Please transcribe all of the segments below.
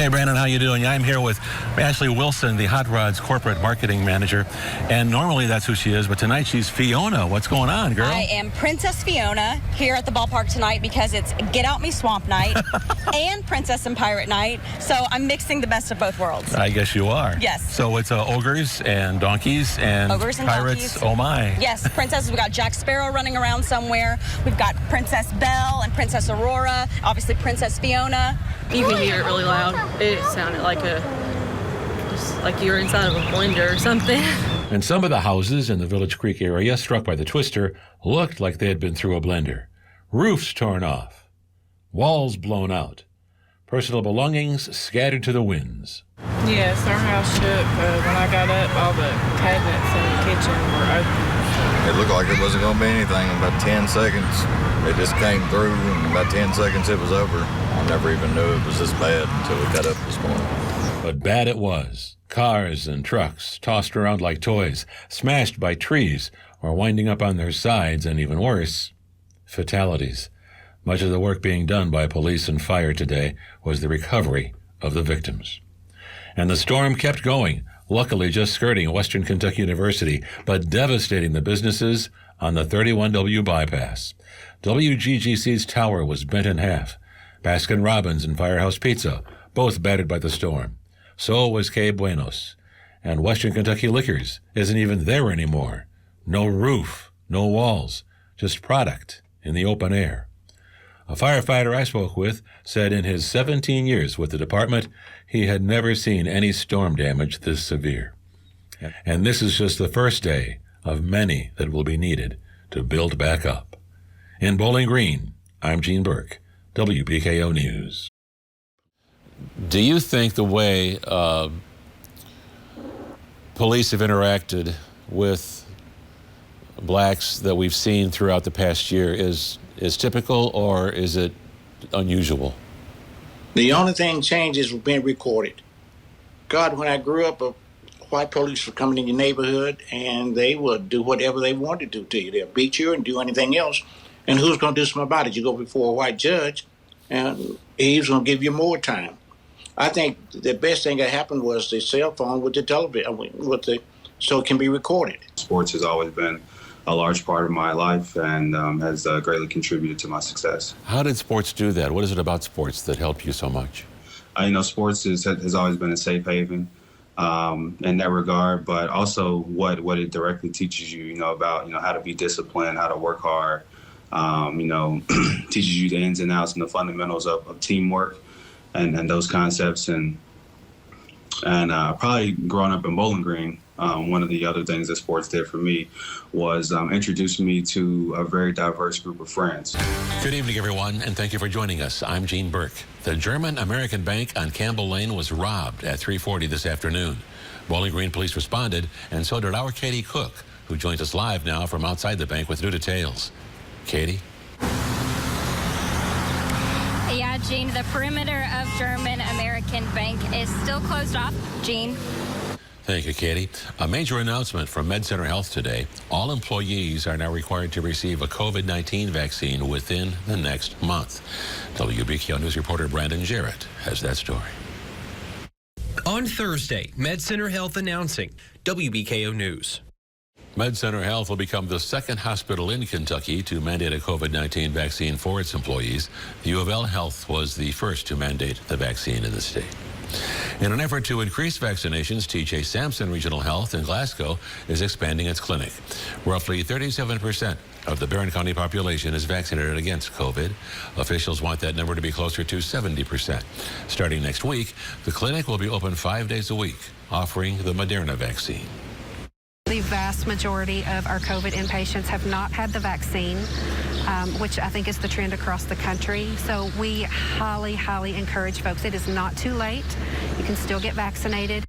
Hey, Brandon, how you doing? I'm here with Ashley Wilson, the Hot Rods corporate marketing manager. And normally that's who she is, but tonight she's Fiona. What's going on, girl? I am Princess Fiona here at the ballpark tonight because it's Get Out Me Swamp Night and Princess and Pirate Night. So I'm mixing the best of both worlds. I guess you are. Yes. So it's ogres and donkeys and ogres and pirates. Donkeys. Oh, my. Yes, princesses. We've got Jack Sparrow running around somewhere. We've got Princess Belle and Princess Aurora. Obviously, Princess Fiona. You can hear it really loud. It sounded like just like you were inside of a blender or something. And some of the houses in the Village Creek area struck by the twister looked like they had been through a blender. Roofs torn off, walls blown out, personal belongings scattered to the winds. Yes, our house shook. When I got up, all the cabinets in the kitchen were open. It looked like it wasn't going to be anything in about 10 seconds. It just came through, and in about 10 seconds it was over. I never even knew it was this bad until we got up this morning. But bad it was. Cars and trucks tossed around like toys, smashed by trees, or winding up on their sides, and even worse, fatalities. Much of the work being done by police and fire today was the recovery of the victims. And the storm kept going, luckily just skirting Western Kentucky University, but devastating the businesses on the 31W bypass. WGGC's tower was bent in half. Baskin-Robbins and Firehouse Pizza, both battered by the storm. So was K Buenos. And Western Kentucky Liquors isn't even there anymore. No roof, no walls, just product in the open air. A firefighter I spoke with said in his 17 years with the department, he had never seen any storm damage this severe. And this is just the first day of many that will be needed to build back up. In Bowling Green, I'm Gene Birk, WBKO News. Do you think the way police have interacted with blacks that we've seen throughout the past year is typical, or is it unusual? The only thing changes was being recorded. God, when I grew up, white police were coming in your neighborhood and they would do whatever they wanted to do to you. They'll beat you and do anything else. And who's going to do something about it? You go before a white judge and he's going to give you more time. I think the best thing that happened was the cell phone with the television, so it can be recorded. Sports has always been a large part of my life and has greatly contributed to my success. How did sports do that? What is it about sports that helped you so much? Sports has always been a safe haven in that regard, but also what it directly teaches you, about, how to be disciplined, how to work hard, teaches you the ins and outs and the fundamentals of teamwork and those concepts. And probably growing up in Bowling Green, one of the other things that sports did for me was introduce me to a very diverse group of friends. Good evening, everyone, and thank you for joining us. I'm Gene Birk. The German-American Bank on Campbell Lane was robbed at 3:40 this afternoon. Bowling Green police responded, and so did our Katie Cook, who joins us live now from outside the bank with new details. Katie? Yeah, Gene, the perimeter of German-American Bank is still closed off. Gene? Thank you, Katie. A major announcement from MedCenter Health today. All employees are now required to receive a COVID-19 vaccine within the next month. WBKO News reporter Brandon Jarrett has that story. On Thursday, MedCenter Health announcing. WBKO News. MedCenter Health will become the second hospital in Kentucky to mandate a COVID-19 vaccine for its employees. The U of L Health was the first to mandate the vaccine in the state. In an effort to increase vaccinations, T.J. Sampson Regional Health in Glasgow is expanding its clinic. Roughly 37% of the Barron County population is vaccinated against COVID. Officials want that number to be closer to 70%. Starting next week, the clinic will be open 5 days a week, offering the Moderna vaccine. The vast majority of our COVID inpatients have not had the vaccine, which I think is the trend across the country. So we highly, highly encourage folks. It is not too late. You can still get vaccinated.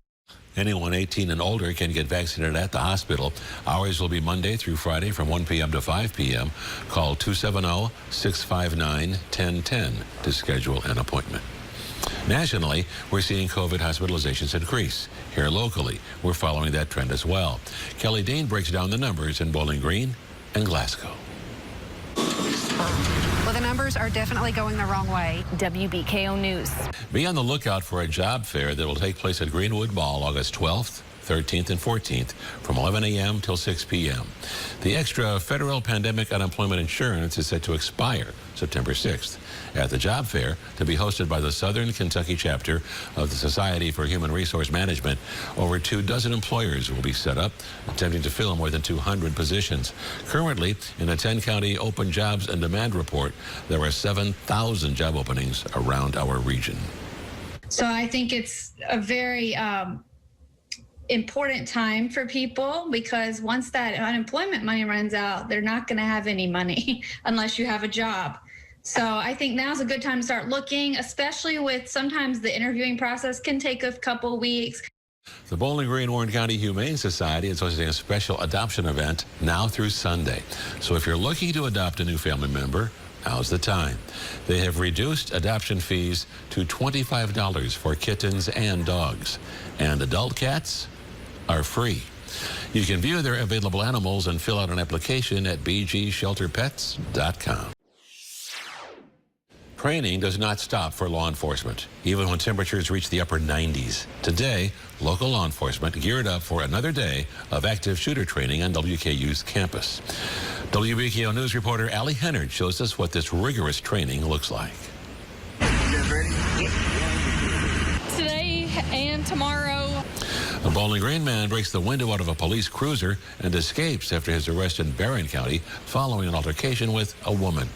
Anyone 18 and older can get vaccinated at the hospital. Hours will be Monday through Friday from 1 p.m. to 5 p.m. Call 270-659-1010 to schedule an appointment. Nationally, we're seeing COVID hospitalizations increase. Here locally, we're following that trend as well. Kelly Dean breaks down the numbers in Bowling Green and Glasgow. Well, the numbers numbers are definitely going the wrong way. WBKO News. Be on the lookout for a job fair that will take place at Greenwood Mall August 12th, 13th, and 14th from 11 a.m. till 6 p.m. The extra federal pandemic unemployment insurance is set to expire September 6th. At the job fair, to be hosted by the Southern Kentucky chapter of the Society for Human Resource Management, over 24 employers will be set up, attempting to fill more than 200 positions. Currently, in a 10-county open jobs and demand report, there are 7,000 job openings around our region. So I think it's a very important time for people, because once that unemployment money runs out, they're not going to have any money unless you have a job. So I think now's a good time to start looking, especially with sometimes the interviewing process can take a couple weeks. The Bowling Green Warren County Humane Society is hosting a special adoption event now through Sunday. So if you're looking to adopt a new family member, now's the time. They have reduced adoption fees to $25 for kittens and dogs, and adult cats are free. You can view their available animals and fill out an application at bgshelterpets.com. Training does not stop for law enforcement, even when temperatures reach the upper 90s. Today, local law enforcement geared up for another day of active shooter training on WKU's campus. WBKO News reporter Allie Hennard shows us what this rigorous training looks like. Today and tomorrow. A Bowling Green man breaks the window out of a police cruiser and escapes after his arrest in Barron County following an altercation with a woman.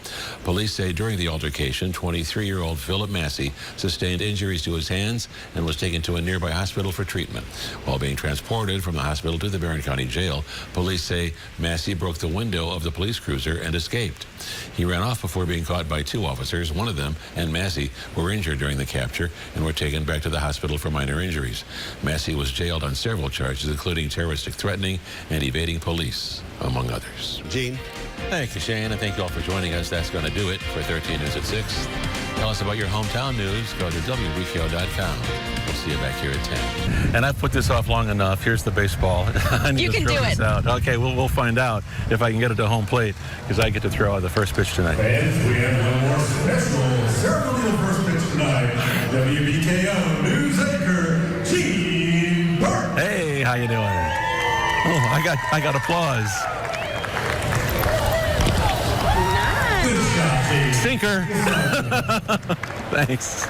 Police say during the altercation, 23-year-old Philip Massey sustained injuries to his hands and was taken to a nearby hospital for treatment. While being transported from the hospital to the Barron County Jail, police say Massey broke the window of the police cruiser and escaped. He ran off before being caught by 2 officers. One of them and Massey were injured during the capture and were taken back to the hospital for minor injuries. Massey was jailed on several charges, including terroristic threatening and evading police, among others. Gene. Thank you, Shane, and thank you all for joining us. That's going to do it for 13 News at 6. Tell us about your hometown news. Go to WBKO.com. We'll see you back here at 10. And I've put this off long enough. Here's the baseball. You can do it. Out. Okay, we'll find out if I can get it to home plate, because I get to throw out the first pitch tonight. Fans, we have one more special ceremonial first pitch tonight. WBKO News anchor, Birk. Hey, how you doing? Oh, I got applause. Nice. Good shot, Gene. Sinker. Thanks.